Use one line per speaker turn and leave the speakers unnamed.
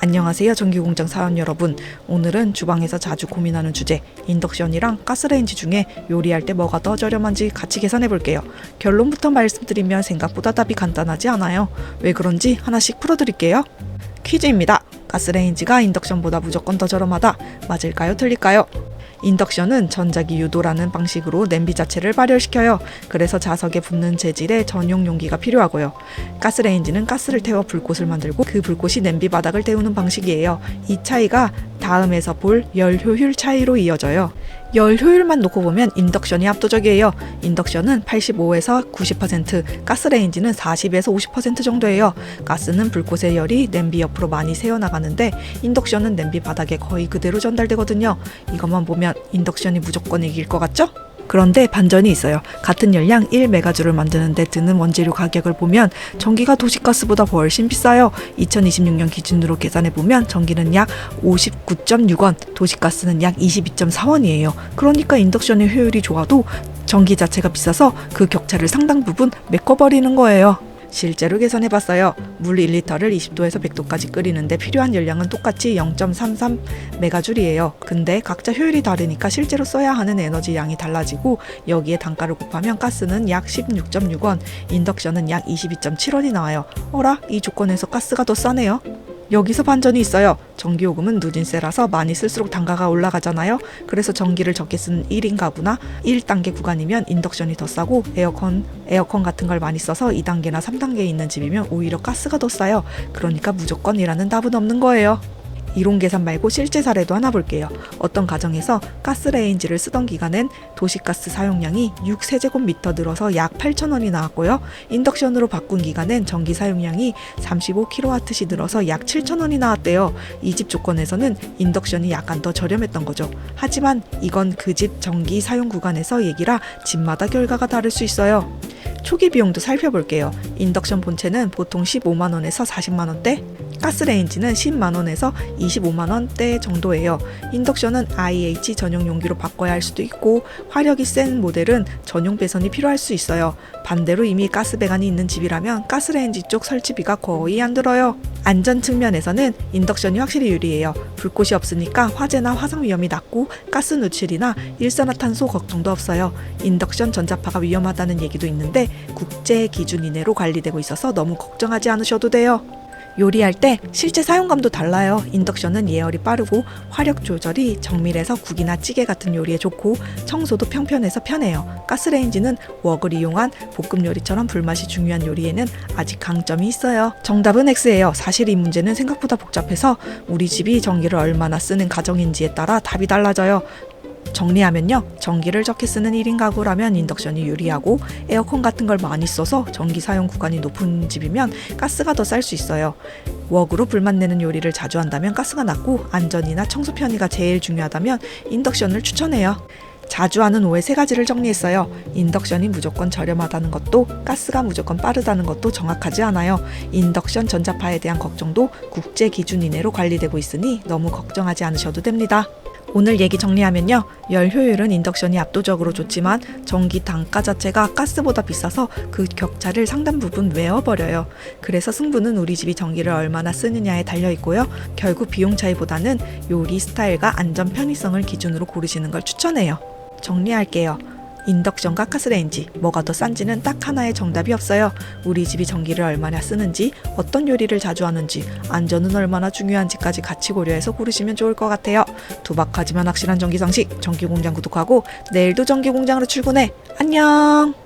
안녕하세요 전기공장 사원 여러분. 오늘은 주방에서 자주 고민하는 주제 인덕션이랑 가스레인지 중에 요리할 때 뭐가 더 저렴한지 같이 계산해 볼게요. 결론부터 말씀드리면 생각보다 답이 간단하지 않아요. 왜 그런지 하나씩 풀어드릴게요. 퀴즈입니다. 가스레인지가 인덕션보다 무조건 더 저렴하다. 맞을까요? 틀릴까요? 인덕션은 전자기 유도라는 방식으로 냄비 자체를 발열시켜요. 그래서 자석에 붙는 재질의 전용 용기가 필요하고요. 가스레인지는 가스를 태워 불꽃을 만들고 그 불꽃이 냄비 바닥을 데우는 방식이에요. 이 차이가 다음에서 볼 열 효율 차이로 이어져요. 열 효율만 놓고 보면 인덕션이 압도적이에요. 인덕션은 85에서 90%, 가스레인지는 40에서 50% 정도예요. 가스는 불꽃의 열이 냄비 옆으로 많이 새어나가는데 인덕션은 냄비 바닥에 거의 그대로 전달되거든요. 이것만 보면 인덕션이 무조건 이길 것 같죠? 그런데 반전이 있어요. 같은 열량 1메가줄을 만드는데 드는 원재료 가격을 보면 전기가 도시가스보다 훨씬 비싸요. 2026년 기준으로 계산해보면 전기는 약 59.6원, 도시가스는 약 22.4원이에요. 그러니까 인덕션의 효율이 좋아도 전기 자체가 비싸서 그 격차를 상당 부분 메꿔버리는 거예요. 실제로 계산해봤어요. 물 1리터를 20도에서 100도까지 끓이는데 필요한 열량은 똑같이 0.33메가줄이에요. 근데 각자 효율이 다르니까 실제로 써야 하는 에너지 양이 달라지고 여기에 단가를 곱하면 가스는 약 16.6원, 인덕션은 약 22.7원이 나와요. 어라? 이 조건에서 가스가 더 싸네요. 여기서 반전이 있어요. 전기요금은 누진세라서 많이 쓸수록 단가가 올라가잖아요. 그래서 전기를 적게 쓰는 1인 가구나 1단계 구간이면 인덕션이 더 싸고 에어컨 같은 걸 많이 써서 2단계나 3단계에 있는 집이면 오히려 가스가 더 싸요. 그러니까 무조건이라는 답은 없는 거예요. 이론 계산 말고 실제 사례도 하나 볼게요. 어떤 가정에서 가스레인지를 쓰던 기간엔 도시가스 사용량이 6세제곱미터 늘어서 약 8,000원이 나왔고요. 인덕션으로 바꾼 기간엔 전기 사용량이 35kWh 늘어서 약 7,000원이 나왔대요. 이 집 조건에서는 인덕션이 약간 더 저렴했던 거죠. 하지만 이건 그 집 전기 사용 구간에서 얘기라 집마다 결과가 다를 수 있어요. 초기 비용도 살펴볼게요. 인덕션 본체는 보통 15만원에서 40만원대, 가스레인지는 10만원에서 25만원대 정도예요. 인덕션은 IH 전용 용기로 바꿔야 할 수도 있고 화력이 센 모델은 전용 배선이 필요할 수 있어요. 반대로 이미 가스 배관이 있는 집이라면 가스레인지 쪽 설치비가 거의 안 들어요. 안전 측면에서는 인덕션이 확실히 유리해요. 불꽃이 없으니까 화재나 화상 위험이 낮고 가스 누출이나 일산화탄소 걱정도 없어요. 인덕션 전자파가 위험하다는 얘기도 있는데 국제 기준 이내로 관리되고 있어서 너무 걱정하지 않으셔도 돼요. 요리할 때 실제 사용감도 달라요. 인덕션은 예열이 빠르고 화력 조절이 정밀해서 국이나 찌개 같은 요리에 좋고 청소도 평편해서 편해요. 가스레인지는 웍을 이용한 볶음 요리처럼 불맛이 중요한 요리에는 아직 강점이 있어요. 정답은 X예요. 사실 이 문제는 생각보다 복잡해서 우리 집이 전기를 얼마나 쓰는 가정인지에 따라 답이 달라져요. 정리하면요. 전기를 적게 쓰는 1인 가구라면 인덕션이 유리하고 에어컨 같은 걸 많이 써서 전기 사용 구간이 높은 집이면 가스가 더 쌀 수 있어요. 웍으로 불만 내는 요리를 자주 한다면 가스가 낫고 안전이나 청소 편의가 제일 중요하다면 인덕션을 추천해요. 자주 하는 오해 3가지를 정리했어요. 인덕션이 무조건 저렴하다는 것도 가스가 무조건 빠르다는 것도 정확하지 않아요. 인덕션 전자파에 대한 걱정도 국제 기준 이내로 관리되고 있으니 너무 걱정하지 않으셔도 됩니다. 오늘 얘기 정리하면요. 열 효율은 인덕션이 압도적으로 좋지만 전기 단가 자체가 가스보다 비싸서 그 격차를 상당 부분 메워버려요. 그래서 승부는 우리 집이 전기를 얼마나 쓰느냐에 달려있고요. 결국 비용 차이보다는 요리 스타일과 안전 편의성을 기준으로 고르시는 걸 추천해요. 정리할게요. 인덕션과 가스레인지 뭐가 더 싼지는 딱 하나의 정답이 없어요. 우리 집이 전기를 얼마나 쓰는지, 어떤 요리를 자주 하는지, 안전은 얼마나 중요한지까지 같이 고려해서 고르시면 좋을 것 같아요. 투박하지만 확실한 전기 상식, 전기공장 구독하고 내일도 전기공장으로 출근해. 안녕.